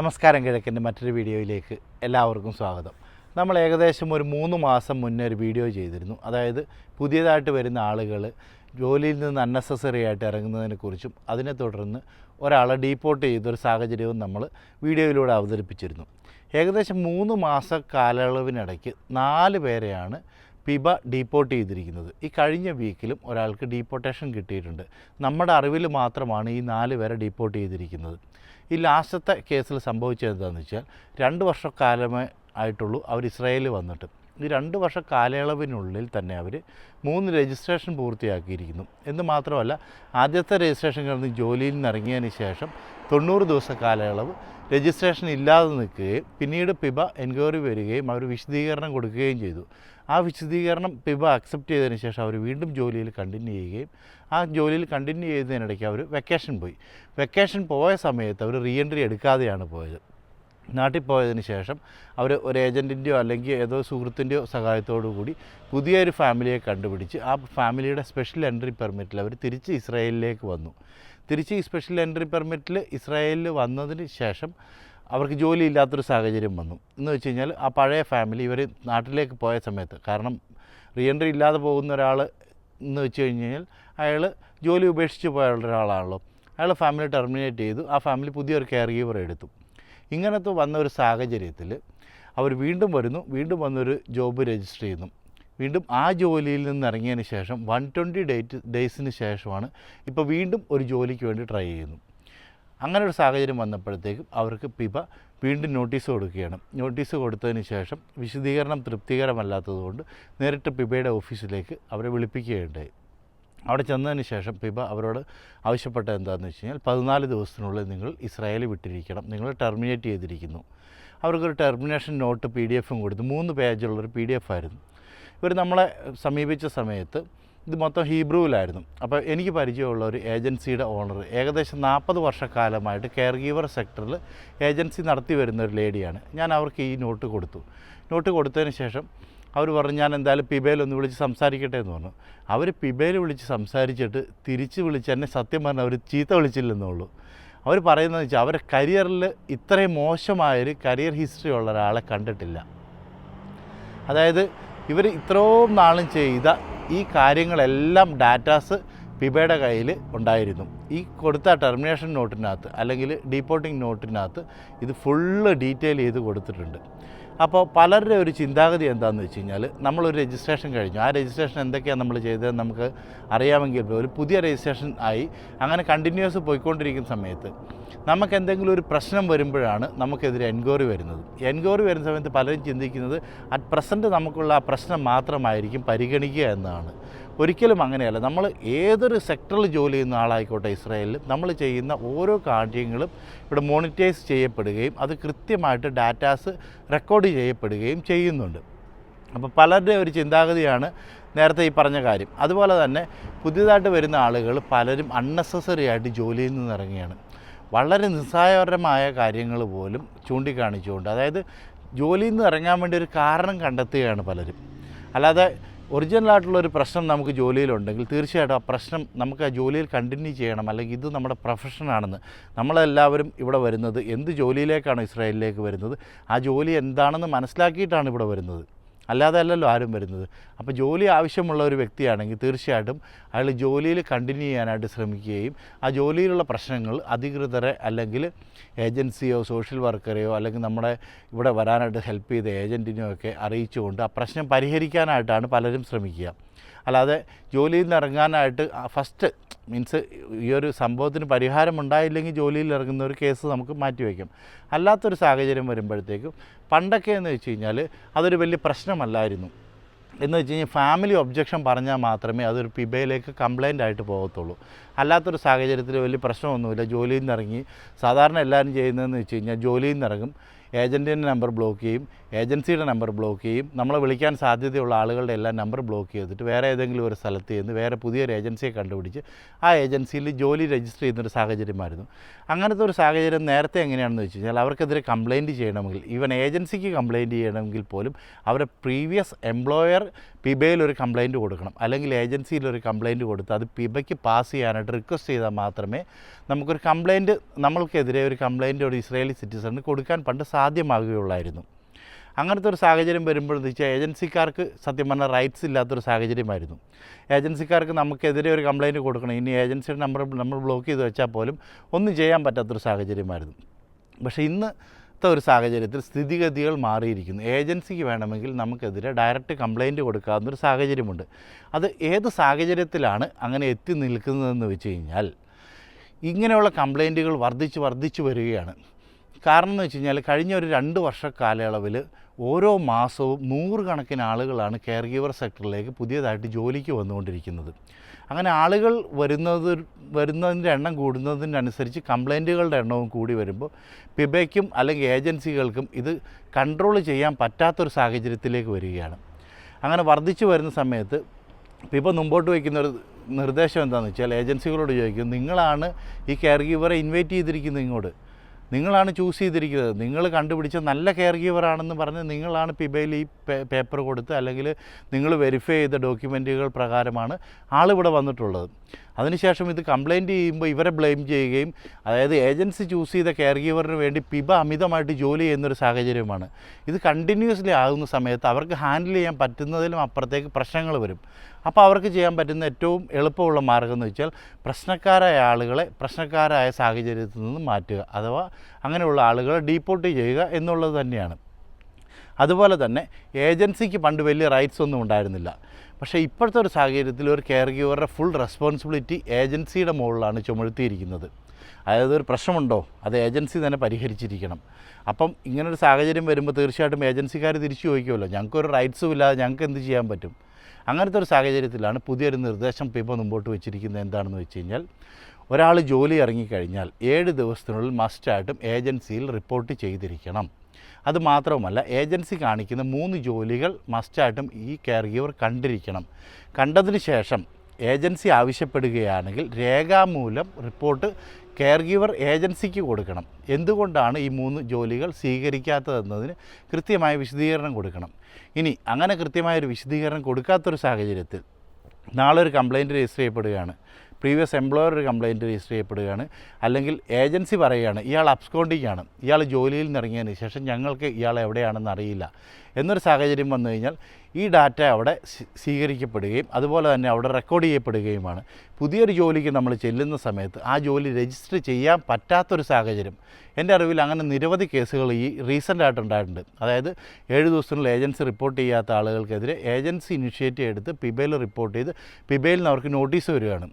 നമസ്കാരം. കിഴക്കിൻ്റെ മറ്റൊരു വീഡിയോയിലേക്ക് എല്ലാവർക്കും സ്വാഗതം. നമ്മൾ ഏകദേശം ഒരു 3 മാസം മുന്നേ ഒരു വീഡിയോ ചെയ്തിരുന്നു. അതായത് പുതിയതായിട്ട് വരുന്ന ആളുകൾ ജോലിയിൽ നിന്ന് അൺനെസസറി ആയിട്ട് ഇറങ്ങുന്നതിനെക്കുറിച്ചും അതിനെ തുടർന്ന് ഒരാളെ ഡീപ്പോർട്ട് ചെയ്തൊരു സാഹചര്യവും നമ്മൾ വീഡിയോയിലൂടെ അവതരിപ്പിച്ചിരുന്നു. ഏകദേശം 3 മാസ കാലയളവിനിടയ്ക്ക് 4 പേരെയാണ് പിബ ഡീപ്പോർട്ട് ചെയ്തിരിക്കുന്നത്. ഈ കഴിഞ്ഞ വീക്കിലും ഒരാൾക്ക് ഡീപ്പോർട്ടേഷൻ കിട്ടിയിട്ടുണ്ട്. നമ്മുടെ അറിവിൽ മാത്രമാണ് ഈ 4 പേരെ ഡീപ്പോർട്ട് ചെയ്തിരിക്കുന്നത്. ഈ ലാസ്റ്റത്തെ കേസിൽ സംഭവിച്ചത് എന്താണെന്ന് വെച്ചാൽ 2 വർഷക്കാലമേ ആയിട്ടുള്ളൂ അവർ ഇസ്രായേലിൽ വന്നിട്ട്. ഈ 2 വർഷ കാലയളവിനുള്ളിൽ തന്നെ അവർ 3 രജിസ്ട്രേഷൻ പൂർത്തിയാക്കിയിരിക്കുന്നു. എന്ന് മാത്രമല്ല, ആദ്യത്തെ രജിസ്ട്രേഷൻ കഴിഞ്ഞ് ജോലിയിൽ നിന്ന് ഇറങ്ങിയതിന് ശേഷം 90 ദിവസ കാലയളവ് രജിസ്ട്രേഷൻ ഇല്ലാതെ നിൽക്കുകയും പിന്നീട് പിബ എൻക്വയറി വരികയും അവർ വിശദീകരണം കൊടുക്കുകയും ചെയ്തു. ആ വിശദീകരണം പിബ അക്സെപ്റ്റ് ചെയ്തതിന് ശേഷം അവർ വീണ്ടും ജോലിയിൽ കണ്ടിന്യൂ ചെയ്യുകയും ആ ജോലിയിൽ കണ്ടിന്യൂ ചെയ്യുന്നതിനിടയ്ക്ക് അവർ വെക്കേഷൻ പോയി. വെക്കേഷൻ പോയ സമയത്ത് അവർ റീ എൻട്രി എടുക്കാതെയാണ് പോയത്. നാട്ടിൽ പോയതിന് ശേഷം അവർ ഒരു ഏജൻറ്റിൻ്റെയോ അല്ലെങ്കിൽ ഏതോ സുഹൃത്തിൻ്റെയോ സഹായത്തോടു കൂടി പുതിയൊരു ഫാമിലിയെ കണ്ടുപിടിച്ച് ആ ഫാമിലിയുടെ സ്പെഷ്യൽ എൻട്രി പെർമിറ്റിൽ അവർ തിരിച്ച് ഇസ്രായേലിലേക്ക് വന്നു. തിരിച്ച് ഈ സ്പെഷ്യൽ എൻട്രി പെർമിറ്റിൽ ഇസ്രായേലിൽ വന്നതിന് ശേഷം അവർക്ക് ജോലിയില്ലാത്തൊരു സാഹചര്യം വന്നു. എന്ന് വെച്ച് കഴിഞ്ഞാൽ ആ പഴയ ഫാമിലി ഇവർ നാട്ടിലേക്ക് പോയ സമയത്ത്, കാരണം റീ എൻട്രി ഇല്ലാതെ പോകുന്ന ഒരാൾ എന്ന് വെച്ച് കഴിഞ്ഞാൽ അയാൾ ജോലി ഉപേക്ഷിച്ച് പോയ ഒരാളാണല്ലോ. അയാൾ ഫാമിലി ടെർമിനേറ്റ് ചെയ്തു. ആ ഫാമിലി പുതിയൊരു കെയർ ഗീവർ എടുത്തു. ഇങ്ങനത്തെ വന്ന ഒരു സാഹചര്യത്തിൽ അവർ വീണ്ടും വരുന്നു. വീണ്ടും വന്നൊരു ജോബ് രജിസ്റ്റർ ചെയ്യുന്നു. വീണ്ടും ആ ജോലിയിൽ നിന്ന് ഇറങ്ങിയതിന് ശേഷം 120 ഡേയ്സിന് ശേഷമാണ് ഇപ്പോൾ വീണ്ടും ഒരു ജോലിക്ക് വേണ്ടി ട്രൈ ചെയ്യുന്നു. അങ്ങനെ ഒരു സാഹചര്യം വന്നപ്പോഴത്തേക്കും അവർക്ക് പിബ വീണ്ടും നോട്ടീസ് കൊടുക്കുകയാണ്. നോട്ടീസ് കൊടുത്തതിന് ശേഷം വിശദീകരണം തൃപ്തികരമല്ലാത്തതുകൊണ്ട് നേരിട്ട് പിബയുടെ ഓഫീസിലേക്ക് അവരെ വിളിപ്പിക്കുകയുണ്ടായി. അവിടെ ചെന്നതിന് ശേഷം പിബ അവരോട് ആവശ്യപ്പെട്ടത് എന്താണെന്ന് വെച്ച് കഴിഞ്ഞാൽ 14 ദിവസത്തിനുള്ളിൽ നിങ്ങൾ ഇസ്രായേൽ വിട്ടിരിക്കണം, നിങ്ങൾ ടെർമിനേറ്റ് ചെയ്തിരിക്കുന്നു. അവർക്കൊരു ടെർമിനേഷൻ നോട്ട് PDF കൊടുത്തു. 3 പേജുള്ളൊരു PDF ആയിരുന്നു. ഇവർ നമ്മളെ സമീപിച്ച സമയത്ത് ഇത് മൊത്തം ഹീബ്രുവിലായിരുന്നു. അപ്പോൾ എനിക്ക് പരിചയമുള്ള ഒരു ഏജൻസിയുടെ ഓണർ ഏകദേശം 40 വർഷക്കാലമായിട്ട് കെയർ ഗീവർ സെക്ടറിൽ ഏജൻസി നടത്തി വരുന്ന ഒരു ലേഡിയാണ്. ഞാൻ അവർക്ക് ഈ നോട്ട് കൊടുത്തു. നോട്ട് കൊടുത്തതിന് ശേഷം അവർ പറഞ്ഞു, ഞാൻ എന്തായാലും പിബയിലൊന്ന് വിളിച്ച് സംസാരിക്കട്ടെ എന്ന് പറഞ്ഞു. അവർ പിബയിൽ വിളിച്ച് സംസാരിച്ചിട്ട് തിരിച്ച് വിളിച്ച് എന്നെ സത്യം പറഞ്ഞാൽ അവർ ചീത്ത വിളിച്ചില്ലെന്നുള്ളൂ. അവർ പറയുന്നതെന്ന് വെച്ചാൽ അവരുടെ കരിയറിൽ ഇത്രയും മോശമായൊരു കരിയർ ഹിസ്റ്ററി ഉള്ള ഒരാളെ കണ്ടിട്ടില്ല. അതായത് ഇവർ ഇത്രയും നാളും ചെയ്ത ഈ കാര്യങ്ങളെല്ലാം ഡാറ്റാസ് പിബയുടെ കയ്യിൽ ഉണ്ടായിരുന്നു. ഈ കൊടുത്ത ടെർമിനേഷൻ നോട്ടിനകത്ത് അല്ലെങ്കിൽ ഡീപ്പോർട്ടിംഗ് നോട്ടിനകത്ത് ഇത് ഫുള്ള് ഡീറ്റെയിൽ ചെയ്ത് കൊടുത്തിട്ടുണ്ട്. അപ്പോൾ പലരുടെ ഒരു ചിന്താഗതി എന്താണെന്ന് വെച്ച് കഴിഞ്ഞാൽ, നമ്മളൊരു രജിസ്ട്രേഷൻ കഴിഞ്ഞു, ആ രജിസ്ട്രേഷൻ എന്തൊക്കെയാണ് നമ്മൾ ചെയ്തതെന്ന് നമുക്ക് അറിയാമെങ്കിൽ പോലും പുതിയ രജിസ്ട്രേഷൻ ആയി അങ്ങനെ കണ്ടിന്യൂസ് പോയിക്കൊണ്ടിരിക്കുന്ന സമയത്ത് നമുക്ക് എന്തെങ്കിലും ഒരു പ്രശ്നം വരുമ്പോഴാണ് നമുക്കെതിരെ എൻക്വയറി വരുന്നത്. എൻക്വയറി വരുന്ന സമയത്ത് പലരും ചിന്തിക്കുന്നത് അറ്റ് പ്രസൻറ്റ് നമുക്കുള്ള ആ പ്രശ്നം മാത്രമായിരിക്കും പരിഗണിക്കുക എന്നാണ്. ഒരിക്കലും അങ്ങനെയല്ല. നമ്മൾ ഏതൊരു സെക്ടറിൽ ജോലി ചെയ്യുന്ന ആളായിക്കോട്ടെ ഇസ്രായേലിൽ, നമ്മൾ ചെയ്യുന്ന ഓരോ കാര്യങ്ങളും ഇവിടെ മോണിറ്റൈസ് ചെയ്യപ്പെടുകയും അത് കൃത്യമായിട്ട് ഡാറ്റാസ് റെക്കോർഡ് ചെയ്യപ്പെടുകയും ചെയ്യുന്നുണ്ട്. അപ്പോൾ പലരുടെ ഒരു ചിന്താഗതിയാണ് നേരത്തെ ഈ പറഞ്ഞ കാര്യം. അതുപോലെ തന്നെ പുതിയതായിട്ട് വരുന്ന ആളുകൾ പലരും അൺനെസസറി ആയിട്ട് ജോലിയിൽ നിന്ന് ഇറങ്ങിയാണ്. വളരെ നിസ്സാരമായ കാര്യങ്ങൾ പോലും ചൂണ്ടിക്കാണിച്ചുകൊണ്ട്, അതായത് ജോലിയിൽ നിന്ന് ഇറങ്ങാൻ വേണ്ടി ഒരു കാരണം കണ്ടെത്തുകയാണ് പലരും. അല്ലാതെ ഒറിജിനലായിട്ടുള്ളൊരു പ്രശ്നം നമുക്ക് ജോലിയിലുണ്ടെങ്കിൽ തീർച്ചയായിട്ടും ആ പ്രശ്നം നമുക്ക് ആ ജോലിയിൽ കണ്ടിന്യൂ ചെയ്യണം, അല്ലെങ്കിൽ ഇത് നമ്മുടെ പ്രൊഫഷനാണെന്ന്. നമ്മളെല്ലാവരും ഇവിടെ വരുന്നത് എന്ത് ജോലിയിലേക്കാണ് ഇസ്രായേലിലേക്ക് വരുന്നത്, ആ ജോലി എന്താണെന്ന് മനസ്സിലാക്കിയിട്ടാണ് ഇവിടെ വരുന്നത്, അല്ലാതെ അല്ലല്ലോ ആരും വരുന്നത്. അപ്പോൾ ജോലി ആവശ്യമുള്ള ഒരു വ്യക്തിയാണെങ്കിൽ തീർച്ചയായിട്ടും അയാൾ ജോലിയിൽ കണ്ടിന്യൂ ചെയ്യാനായിട്ട് ശ്രമിക്കുകയും ആ ജോലിയിലുള്ള പ്രശ്നങ്ങൾ അധികൃതരെ അല്ലെങ്കിൽ ഏജൻസിയോ സോഷ്യൽ വർക്കറെയോ അല്ലെങ്കിൽ നമ്മുടെ ഇവിടെ വരാനായിട്ട് ഹെൽപ്പ് ചെയ്ത ഏജൻറ്റിനെയോ ഒക്കെ അറിയിച്ചുകൊണ്ട് ആ പ്രശ്നം പരിഹരിക്കാനായിട്ടാണ് പലരും ശ്രമിക്കുക. അല്ലാതെ ജോലിയിൽ നിന്ന് ഇറങ്ങാനായിട്ട് ഫസ്റ്റ് മീൻസ് ഈ ഒരു സംഭവത്തിന് പരിഹാരം ഉണ്ടായില്ലെങ്കിൽ ജോലിയിൽ ഇറങ്ങുന്ന ഒരു കേസ് നമുക്ക് മാറ്റിവെക്കാം. അല്ലാത്തൊരു സാഹചര്യം വരുമ്പോഴത്തേക്കും പണ്ടൊക്കെ എന്ന് വെച്ച് കഴിഞ്ഞാൽ അതൊരു വലിയ പ്രശ്നമല്ലായിരുന്നു. എന്ന് വെച്ച് കഴിഞ്ഞാൽ ഫാമിലി ഒബ്ജക്ഷൻ പറഞ്ഞാൽ മാത്രമേ അതൊരു പിബയിലേക്ക് കംപ്ലയിൻ്റ് ആയിട്ട് പോകത്തുള്ളൂ. അല്ലാത്തൊരു സാഹചര്യത്തിൽ വലിയ പ്രശ്നമൊന്നുമില്ല. ജോലിയിൽ നിന്ന് ഇറങ്ങി സാധാരണ എല്ലാവരും ചെയ്യുന്നതെന്ന് വെച്ച് കഴിഞ്ഞാൽ ജോലിയിൽ നിന്ന് ഇറങ്ങും, ഏജൻറ്റിൻ്റെ നമ്പർ ബ്ലോക്ക് ചെയ്യും, ഏജൻസിയുടെ നമ്പർ ബ്ലോക്ക് ചെയ്യും, നമ്മളെ വിളിക്കാൻ സാധ്യതയുള്ള ആളുകളുടെ എല്ലാം നമ്പർ ബ്ലോക്ക് ചെയ്തിട്ട് വേറെ ഏതെങ്കിലും ഒരു സ്ഥലത്ത് ചെന്ന് വേറെ പുതിയൊരു ഏജൻസിയെ കണ്ടുപിടിച്ച് ആ ഏജൻസിയിൽ ജോലി രജിസ്റ്റർ ചെയ്യുന്നൊരു സാഹചര്യമായിരുന്നു. അങ്ങനത്തെ ഒരു സാഹചര്യം നേരത്തെ എങ്ങനെയാണെന്ന് വെച്ച് കഴിഞ്ഞാൽ അവർക്കെതിരെ കംപ്ലയിൻറ്റ് ചെയ്യണമെങ്കിൽ, ഈവൻ ഏജൻസിക്ക് കംപ്ലയിൻറ്റ് ചെയ്യണമെങ്കിൽ പോലും അവരുടെ പ്രീവിയസ് എംപ്ലോയർ പിബയിൽ ഒരു കംപ്ലയിൻറ്റ് കൊടുക്കണം, അല്ലെങ്കിൽ ഏജൻസിയിൽ ഒരു കംപ്ലയിൻറ്റ് കൊടുത്ത് അത് പിബയ്ക്ക് പാസ് ചെയ്യാനായിട്ട് റിക്വസ്റ്റ് ചെയ്താൽ മാത്രമേ നമുക്കൊരു കംപ്ലയിൻറ്റ്, നമ്മൾക്കെതിരെ ഒരു കംപ്ലയിൻറ്റ് ഒരു ഇസ്രായേലി സിറ്റിസണിന് കൊടുക്കാൻ പണ്ട് സാധ്യമാകുകയുള്ളായിരുന്നു. അങ്ങനത്തെ ഒരു സാഹചര്യം വരുമ്പോഴെന്ന് വെച്ചാൽ ഏജൻസിക്കാർക്ക് സത്യം പറഞ്ഞാൽ റൈറ്റ്സ് ഇല്ലാത്തൊരു സാഹചര്യമായിരുന്നു. ഏജൻസിക്കാർക്ക് നമുക്കെതിരെ ഒരു കംപ്ലയിൻറ്റ് കൊടുക്കണം, ഇനി ഏജൻസിയുടെ നമ്പർ നമ്മൾ ബ്ലോക്ക് ചെയ്ത് വെച്ചാൽ പോലും ഒന്നും ചെയ്യാൻ പറ്റാത്തൊരു സാഹചര്യമായിരുന്നു. പക്ഷേ ഇന്നത്തെ ഒരു സാഹചര്യത്തിൽ സ്ഥിതിഗതികൾ മാറിയിരിക്കുന്നു. ഏജൻസിക്ക് വേണമെങ്കിൽ നമുക്കെതിരെ ഡയറക്റ്റ് കംപ്ലയിൻറ്റ് കൊടുക്കാവുന്നൊരു സാഹചര്യമുണ്ട്. അത് ഏത് സാഹചര്യത്തിലാണ് അങ്ങനെ എത്തി നിൽക്കുന്നതെന്ന് വെച്ച് കഴിഞ്ഞാൽ, ഇങ്ങനെയുള്ള കംപ്ലയിൻറ്റുകൾ വർദ്ധിച്ചു വരികയാണ്. കാരണം എന്ന് വെച്ച് കഴിഞ്ഞാൽ കഴിഞ്ഞ ഒരു 2 വർഷ കാലയളവിൽ ഓരോ മാസവും 100 കണക്കിന് ആളുകളാണ് കെയർ ഗീവർ സെക്ടറിലേക്ക് പുതിയതായിട്ട് ജോലിക്ക് വന്നുകൊണ്ടിരിക്കുന്നത്. അങ്ങനെ ആളുകൾ വരുന്നതിൻ്റെ എണ്ണം കൂടുന്നതിനനുസരിച്ച് കംപ്ലയിൻറ്റുകളുടെ എണ്ണവും കൂടി വരുമ്പോൾ പിബയ്ക്കും അല്ലെങ്കിൽ ഏജൻസികൾക്കും ഇത് കൺട്രോൾ ചെയ്യാൻ പറ്റാത്തൊരു സാഹചര്യത്തിലേക്ക് വരികയാണ്. അങ്ങനെ വർദ്ധിച്ചു വരുന്ന സമയത്ത് പിബ മുമ്പോട്ട് വയ്ക്കുന്നൊരു നിർദ്ദേശം എന്താണെന്ന് വെച്ചാൽ, ഏജൻസികളോട് ചോദിക്കും, നിങ്ങളാണ് ഈ കെയർ ഗീവറെ ഇൻവൈറ്റ് ചെയ്തിരിക്കുന്നത് ഇങ്ങോട്ട്, നിങ്ങളാണ് ചൂസ് ചെയ്തിരിക്കുന്നത്, നിങ്ങൾ കണ്ടുപിടിച്ച നല്ല കെയർ ഗീവറാണെന്ന് പറഞ്ഞ് നിങ്ങളാണ് പിബയിൽ ഈ പേപ്പർ കൊടുത്ത് അല്ലെങ്കിൽ നിങ്ങൾ വെരിഫൈ ചെയ്ത ഡോക്യുമെൻറ്റുകൾ പ്രകാരമാണ് ആളിവിടെ വന്നിട്ടുള്ളത്. അതിനുശേഷം ഇത് കംപ്ലയിൻറ്റ് ചെയ്യുമ്പോൾ ഇവരെ ബ്ലെയിം ചെയ്യുകയും, അതായത് ഏജൻസി ചൂസ് ചെയ്ത കെയർ ഗീവറിന് വേണ്ടി പിബ അമിതമായിട്ട് ജോലി ചെയ്യുന്നൊരു സാഹചര്യമാണ്. ഇത് കണ്ടിന്യൂസ്ലി ആകുന്ന സമയത്ത് അവർക്ക് ഹാൻഡിൽ ചെയ്യാൻ പറ്റുന്നതിലും അപ്പുറത്തേക്ക് പ്രശ്നങ്ങൾ വരും. അപ്പോൾ അവർക്ക് ചെയ്യാൻ പറ്റുന്ന ഏറ്റവും എളുപ്പമുള്ള മാർഗ്ഗം എന്ന് വെച്ചാൽ പ്രശ്നക്കാരായ ആളുകളെ പ്രശ്നക്കാരായ സാഹചര്യത്തിൽ നിന്ന് മാറ്റുക, അഥവാ അങ്ങനെയുള്ള ആളുകളെ ഡീപ്പോർട്ട് ചെയ്യുക എന്നുള്ളത് തന്നെയാണ്. അതുപോലെ തന്നെ ഏജൻസിക്ക് പണ്ട് വലിയ റൈറ്റ്സ് ഒന്നും ഉണ്ടായിരുന്നില്ല. പക്ഷേ ഇപ്പോഴത്തെ ഒരു സാഹചര്യത്തിൽ ഒരു കെയർ ഗീവറുടെ ഫുൾ റെസ്പോൺസിബിലിറ്റി ഏജൻസിയുടെ മുകളിലാണ് ചുമത്തിയിരിക്കുന്നത്. അതായത് ഒരു പ്രശ്നമുണ്ടോ അത് ഏജൻസി തന്നെ പരിഹരിച്ചിരിക്കണം. അപ്പം ഇങ്ങനൊരു സാഹചര്യം വരുമ്പോൾ തീർച്ചയായിട്ടും ഏജൻസിക്കാർ തിരിച്ചു ചോദിക്കുമല്ലോ, ഞങ്ങൾക്കൊരു റൈറ്റ്സും ഇല്ലാതെ ഞങ്ങൾക്ക് എന്ത് ചെയ്യാൻ പറ്റും. അങ്ങനത്തെ ഒരു സാഹചര്യത്തിലാണ് പുതിയൊരു നിർദ്ദേശം പിബ മുമ്പോട്ട് വെച്ചിരിക്കുന്നത്. എന്താണെന്ന് വെച്ച് കഴിഞ്ഞാൽ, ഒരാൾ ജോലി ഇറങ്ങിക്കഴിഞ്ഞാൽ 7 ദിവസത്തിനുള്ളിൽ മസ്റ്റായിട്ടും ഏജൻസിയിൽ റിപ്പോർട്ട് ചെയ്തിരിക്കണം. അതുമാത്രവുമല്ല, ഏജൻസി കാണിക്കുന്ന 3 ജോലികൾ മസ്റ്റായിട്ടും ഈ കെയർ ഗീവർ കണ്ടിരിക്കണം. കണ്ടതിന് ശേഷം ഏജൻസി ആവശ്യപ്പെടുകയാണെങ്കിൽ രേഖാമൂലം റിപ്പോർട്ട് കെയർ ഗീവർ ഏജൻസിക്ക് കൊടുക്കണം. എന്തുകൊണ്ടാണ് ഈ 3 ജോലികൾ സ്വീകരിക്കാത്തതെന്നതിന് കൃത്യമായ വിശദീകരണം കൊടുക്കണം. ഇനി അങ്ങനെ കൃത്യമായൊരു വിശദീകരണം കൊടുക്കാത്തൊരു സാഹചര്യത്തിൽ നാളെ ഒരു കംപ്ലയിൻറ്റ് രജിസ്റ്റർ ചെയ്യപ്പെടുകയാണ്, പ്രീവിയസ് എംപ്ലോയർ ഒരു കംപ്ലയിൻറ്റ് രജിസ്റ്റർ ചെയ്യപ്പെടുകയാണ്, അല്ലെങ്കിൽ ഏജൻസി പറയുകയാണ് ഇയാൾ അബ്സ്കോണ്ടിങ് ആണ്, ഇയാൾ ജോലിയിൽ നിന്ന് ഇറങ്ങിയതിന് ശേഷം ഞങ്ങൾക്ക് ഇയാൾ എവിടെയാണെന്ന് അറിയില്ല എന്നൊരു സാഹചര്യം വന്നു കഴിഞ്ഞാൽ ഈ ഡാറ്റ അവിടെ സ്വീകരിക്കപ്പെടുകയും അതുപോലെ തന്നെ അവിടെ റെക്കോർഡ് ചെയ്യപ്പെടുകയുമാണ്. പുതിയൊരു ജോലിക്ക് നമ്മൾ ചെല്ലുന്ന സമയത്ത് ആ ജോലി രജിസ്റ്റർ ചെയ്യാൻ പറ്റാത്തൊരു സാഹചര്യം എൻ്റെ അറിവിൽ അങ്ങനെ നിരവധി കേസുകൾ ഈ റീസെൻ്റായിട്ടുണ്ടായിട്ടുണ്ട്. അതായത് 7 ദിവസത്തിനുള്ളിൽ ഏജൻസി റിപ്പോർട്ട് ചെയ്യാത്ത ആളുകൾക്കെതിരെ ഏജൻസി ഇനിഷ്യേറ്റീവ് എടുത്ത് പിബയിൽ റിപ്പോർട്ട് ചെയ്ത് പിബയിൽ നിന്ന് അവർക്ക് നോട്ടീസ് വരികയാണ്.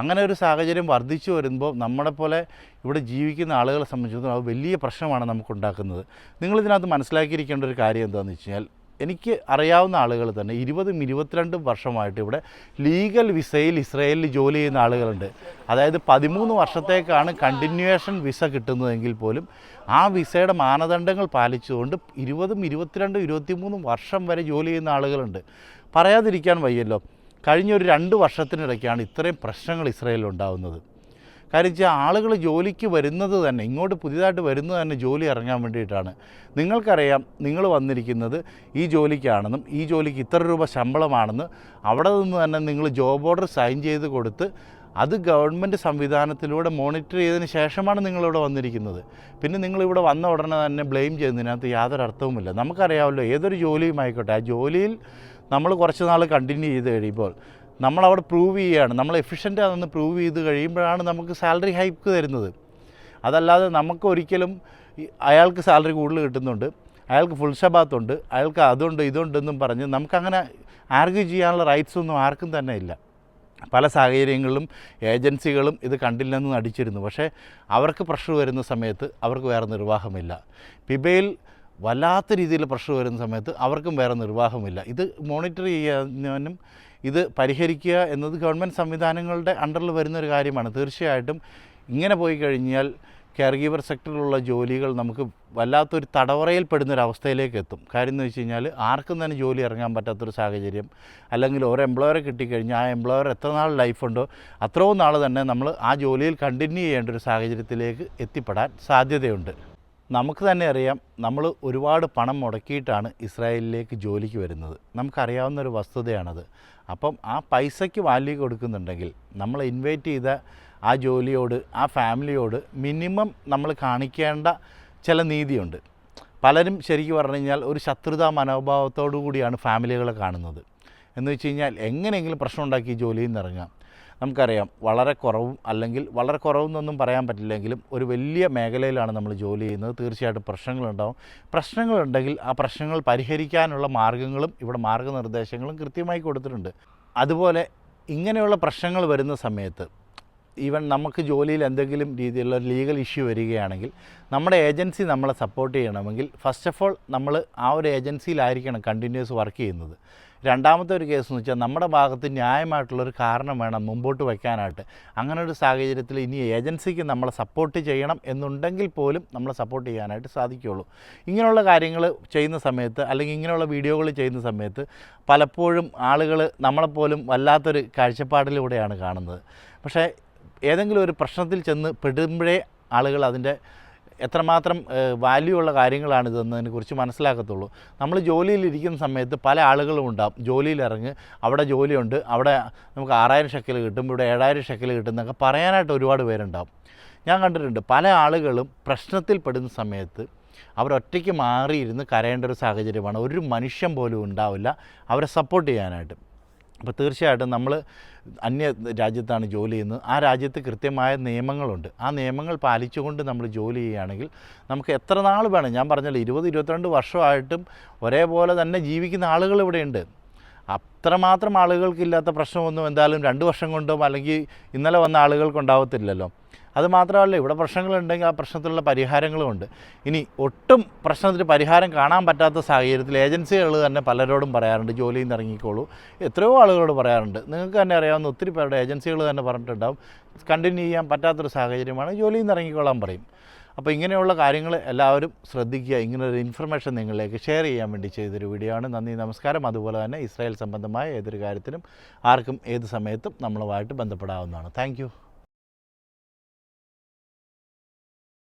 അങ്ങനെ ഒരു സാഹചര്യം വർദ്ധിച്ചു വരുമ്പോൾ നമ്മളെപ്പോലെ ഇവിടെ ജീവിക്കുന്ന ആളുകളെ സംബന്ധിച്ചിടത്തോളം അത് വലിയ പ്രശ്നമാണ് നമുക്കുണ്ടാക്കുന്നത്. നിങ്ങളിതിനകത്ത് മനസ്സിലാക്കിയിരിക്കേണ്ട ഒരു കാര്യം എന്താണെന്ന് വെച്ച് കഴിഞ്ഞാൽ, എനിക്ക് അറിയാവുന്ന ആളുകൾ തന്നെ 20-22 വർഷമായിട്ട് ഇവിടെ ലീഗൽ വിസയിൽ ഇസ്രായേലിൽ ജോലി ചെയ്യുന്ന ആളുകളുണ്ട്. അതായത് 13 വർഷത്തേക്കാണ് കണ്ടിന്യൂവേഷൻ വിസ കിട്ടുന്നതെങ്കിൽ പോലും ആ വിസയുടെ മാനദണ്ഡങ്ങൾ പാലിച്ചുകൊണ്ട് 20, 22, 23 വർഷം വരെ ജോലി ചെയ്യുന്ന ആളുകളുണ്ട്. പറയാതിരിക്കാൻ വയ്യല്ലോ. കഴിഞ്ഞൊരു 2 വർഷത്തിനിടയ്ക്കാണ് ഇത്രയും പ്രശ്നങ്ങൾ ഇസ്രായേലിൽ ഉണ്ടാകുന്നത്. കാര്യം വെച്ചാൽ ആളുകൾ ജോലിക്ക് വരുന്നത് തന്നെ, ഇങ്ങോട്ട് പുതിയതായിട്ട് വരുന്നത് തന്നെ ജോലി ഇറങ്ങാൻ വേണ്ടിയിട്ടാണ്. നിങ്ങൾക്കറിയാം നിങ്ങൾ വന്നിരിക്കുന്നത് ഈ ജോലിക്കാണെന്നും ഈ ജോലിക്ക് ഇത്ര രൂപ ശമ്പളമാണെന്ന് അവിടെ നിന്ന് തന്നെ നിങ്ങൾ ജോബ് ഓർഡർ സൈൻ ചെയ്ത് കൊടുത്ത് അത് ഗവൺമെൻറ് സംവിധാനത്തിലൂടെ മോണിറ്റർ ചെയ്തതിന് ശേഷമാണ് നിങ്ങളിവിടെ വന്നിരിക്കുന്നത്. പിന്നെ നിങ്ങളിവിടെ വന്ന ഉടനെ തന്നെ ബ്ലെയിം ചെയ്യുന്നതിനകത്ത് യാതൊരു അർത്ഥവുമില്ല. നമുക്കറിയാമല്ലോ, ഏതൊരു ജോലിയും ആയിക്കോട്ടെ, ആ ജോലിയിൽ നമ്മൾ കുറച്ച് നാൾ കണ്ടിന്യൂ ചെയ്ത് കഴിയുമ്പോൾ നമ്മളവിടെ പ്രൂവ് ചെയ്യുകയാണ്, നമ്മൾ എഫിഷ്യൻ്റ് ആണെന്ന് പ്രൂവ് ചെയ്ത് കഴിയുമ്പോഴാണ് നമുക്ക് സാലറി ഹൈക്ക് തരുന്നത്. അതല്ലാതെ നമുക്ക് ഒരിക്കലും അയാൾക്ക് സാലറി കൂടുതൽ കിട്ടുന്നുണ്ട്, അയാൾക്ക് ഫുൾ ഷബാത്തുണ്ട്, അയാൾക്ക് അതുണ്ട് ഇതുണ്ടെന്നും പറഞ്ഞ് നമുക്കങ്ങനെ ആർഗ്യൂ ചെയ്യാനുള്ള റൈറ്റ്സ് ഒന്നും ആർക്കും തന്നെ ഇല്ല. പല സാഹചര്യങ്ങളിലും ഏജൻസികളും ഇത് കണ്ടില്ലെന്ന് നടിച്ചിരുന്നു. പക്ഷേ അവർക്ക് പ്രഷർ വരുന്ന സമയത്ത് അവർക്ക് വേറെ നിർവാഹമില്ല. പിബയിൽ വല്ലാത്ത രീതിയിൽ പ്രഷർ വരുന്ന സമയത്ത് അവർക്കും വേറെ നിർവാഹമില്ല. ഇത് മോണിറ്റർ ചെയ്യാനും ഇത് പരിഹരിക്കുക എന്നത് ഗവൺമെൻറ് സംവിധാനങ്ങളുടെ അണ്ടറിൽ വരുന്നൊരു കാര്യമാണ്. തീർച്ചയായിട്ടും ഇങ്ങനെ പോയി കഴിഞ്ഞാൽ കെയർ ഗീവർ സെക്ടറിലുള്ള ജോലികൾ നമുക്ക് വല്ലാത്തൊരു തടവറയിൽപ്പെടുന്നൊരവസ്ഥയിലേക്ക് എത്തും. കാര്യം എന്ന് വെച്ച് കഴിഞ്ഞാൽ ആർക്കും തന്നെ ജോലി ഇറങ്ങാൻ പറ്റാത്തൊരു സാഹചര്യം, അല്ലെങ്കിൽ ഒരു എംപ്ലോയറെ കിട്ടിക്കഴിഞ്ഞാൽ ആ എംപ്ലോയർ എത്ര നാൾ ലൈഫുണ്ടോ അത്രയും നാൾ തന്നെ നമ്മൾ ആ ജോലിയിൽ കണ്ടിന്യൂ ചെയ്യേണ്ട ഒരു സാഹചര്യത്തിലേക്ക് എത്തിപ്പെടാൻ സാധ്യതയുണ്ട്. നമുക്ക് തന്നെ അറിയാം, നമ്മൾ ഒരുപാട് പണം മുടക്കിയിട്ടാണ് ഇസ്രായേലിലേക്ക് ജോലിക്ക് വരുന്നത്. നമുക്കറിയാവുന്നൊരു വസ്തുതയാണത്. അപ്പം ആ പൈസയ്ക്ക് വാല്യൂ കൊടുക്കുന്നുണ്ടെങ്കിൽ നമ്മൾ ഇൻവൈറ്റ് ചെയ്ത ആ ജോലിയോട്, ആ ഫാമിലിയോട് മിനിമം നമ്മൾ കാണിക്കേണ്ട ചില നീതിയുണ്ട്. പലരും ശരിക്കും പറഞ്ഞു കഴിഞ്ഞാൽ ഒരു ശത്രുതാ മനോഭാവത്തോടു കൂടിയാണ് ഫാമിലികളെ കാണുന്നത്. എന്ന് വെച്ച് കഴിഞ്ഞാൽ എങ്ങനെയെങ്കിലും പ്രശ്നം ഉണ്ടാക്കി ജോലിയിൽ നിന്ന് ഇറങ്ങാം. നമുക്കറിയാം, വളരെ കുറവും അല്ലെങ്കിൽ വളരെ കുറവെന്നൊന്നും പറയാൻ പറ്റില്ലെങ്കിലും ഒരു വലിയ മേഖലയിലാണ് നമ്മൾ ജോലി ചെയ്യുന്നത്. തീർച്ചയായിട്ടും പ്രശ്നങ്ങളുണ്ടാവും. പ്രശ്നങ്ങളുണ്ടെങ്കിൽ ആ പ്രശ്നങ്ങൾ പരിഹരിക്കാനുള്ള മാർഗ്ഗങ്ങളും ഇവിടെ മാർഗ്ഗനിർദ്ദേശങ്ങളും കൃത്യമായി കൊടുത്തിട്ടുണ്ട്. അതുപോലെ ഇങ്ങനെയുള്ള പ്രശ്നങ്ങൾ വരുന്ന സമയത്ത് ഈവൻ നമുക്ക് ജോലിയിൽ എന്തെങ്കിലും രീതിയിലുള്ള ലീഗൽ ഇഷ്യൂ വരികയാണെങ്കിൽ നമ്മുടെ ഏജൻസി നമ്മളെ സപ്പോർട്ട് ചെയ്യണമെങ്കിൽ ഫസ്റ്റ് ഓഫ് ഓൾ നമ്മൾ ആ ഒരു ഏജൻസിയിലായിരിക്കണം കണ്ടിന്യൂസ് വർക്ക് ചെയ്യുന്നത്. രണ്ടാമത്തെ ഒരു കേസ് എന്ന് വെച്ചാൽ നമ്മുടെ ഭാഗത്ത് ന്യായമായിട്ടുള്ളൊരു കാരണം വേണം മുമ്പോട്ട് വയ്ക്കാനായിട്ട്. അങ്ങനെ ഒരു സാഹചര്യത്തിൽ ഇനി ഏജൻസിക്ക് നമ്മളെ സപ്പോർട്ട് ചെയ്യണം എന്നുണ്ടെങ്കിൽ പോലും നമ്മളെ സപ്പോർട്ട് ചെയ്യാനായിട്ട് സാധിക്കുകയുള്ളൂ. ഇങ്ങനെയുള്ള കാര്യങ്ങൾ ചെയ്യുന്ന സമയത്ത്, അല്ലെങ്കിൽ ഇങ്ങനെയുള്ള വീഡിയോകൾ ചെയ്യുന്ന സമയത്ത് പലപ്പോഴും ആളുകൾ നമ്മളെപ്പോലും വല്ലാത്തൊരു കാഴ്ചപ്പാടിലൂടെയാണ് കാണുന്നത്. പക്ഷേ ഏതെങ്കിലും ഒരു പ്രശ്നത്തിൽ ചെന്ന് പെടുമ്പോഴേ ആളുകൾ അതിൻ്റെ എത്രമാത്രം വാല്യൂ ഉള്ള കാര്യങ്ങളാണിതെന്നതിനെക്കുറിച്ച് മനസ്സിലാക്കത്തുള്ളൂ. നമ്മൾ ജോലിയിലിരിക്കുന്ന സമയത്ത് പല ആളുകളും ഉണ്ടാകും, ജോലിയിലിറങ്ങി അവിടെ ജോലിയുണ്ട്, അവിടെ നമുക്ക് 6000 ഷെക്കൽ കിട്ടും, ഇവിടെ 7000 ഷെക്കൽ കിട്ടും എന്നൊക്കെ പറയാനായിട്ട് ഒരുപാട് പേരുണ്ടാകും. ഞാൻ കണ്ടിട്ടുണ്ട് പല ആളുകളും പ്രശ്നത്തിൽ പെടുന്ന സമയത്ത് അവരൊറ്റയ്ക്ക് മാറിയിരുന്ന് കരയേണ്ട ഒരു സാഹചര്യമാണ്. ഒരു മനുഷ്യൻ പോലും ഉണ്ടാവില്ല അവരെ സപ്പോർട്ട് ചെയ്യാനായിട്ട്. അപ്പോൾ തീർച്ചയായിട്ടും നമ്മൾ അന്യ രാജ്യത്താണ് ജോലി ചെയ്യുന്നത്. ആ രാജ്യത്ത് കൃത്യമായ നിയമങ്ങളുണ്ട്. ആ നിയമങ്ങൾ പാലിച്ചുകൊണ്ട് നമ്മൾ ജോലി ചെയ്യുകയാണെങ്കിൽ നമുക്ക് എത്ര നാൾ വേണം, ഞാൻ പറഞ്ഞല്ലോ 20-22 വർഷമായിട്ടും ഒരേപോലെ തന്നെ ജീവിക്കുന്ന ആളുകൾ ഇവിടെയുണ്ട്. അത്രമാത്രം ആളുകൾക്കില്ലാത്ത പ്രശ്നമൊന്നും എന്തായാലും 2 വർഷം കൊണ്ടോ അല്ലെങ്കിൽ ഇന്നലെ വന്ന ആളുകൾക്കുണ്ടാവത്തില്ലല്ലോ. അതുമാത്രമല്ല, ഇവിടെ പ്രശ്നങ്ങളുണ്ടെങ്കിൽ ആ പ്രശ്നത്തിലുള്ള പരിഹാരങ്ങളുമുണ്ട്. ഇനി ഒട്ടും പ്രശ്നത്തിന് പരിഹാരം കാണാൻ പറ്റാത്ത സാഹചര്യത്തിൽ ഏജൻസികൾ തന്നെ പലരോടും പറയാറുണ്ട്, ജോലിയിൽ നിന്ന് ഇറങ്ങിക്കോളൂ. എത്രയോ ആളുകളോട് പറയാറുണ്ട്. നിങ്ങൾക്ക് തന്നെ അറിയാവുന്ന ഒത്തിരി പേരുടെ ഏജൻസികൾ തന്നെ പറഞ്ഞിട്ടുണ്ടാവും കണ്ടിന്യൂ ചെയ്യാൻ പറ്റാത്തൊരു സാഹചര്യമാണ്, ജോലിയിൽ നിന്ന് ഇറങ്ങിക്കോളാൻ പറയും. അപ്പോൾ ഇങ്ങനെയുള്ള കാര്യങ്ങൾ എല്ലാവരും ശ്രദ്ധിക്കുക. ഇങ്ങനൊരു ഇൻഫർമേഷൻ നിങ്ങളിലേക്ക് ഷെയർ ചെയ്യാൻ വേണ്ടി ചെയ്തൊരു വീഡിയോ ആണ്. നന്ദി, നമസ്കാരം. അതുപോലെ തന്നെ ഇസ്രായേൽ സംബന്ധമായ ഏതൊരു കാര്യത്തിനും ആർക്കും ഏത് സമയത്തും നമ്മളുമായിട്ട് ബന്ധപ്പെടാവുന്നതാണ്. താങ്ക്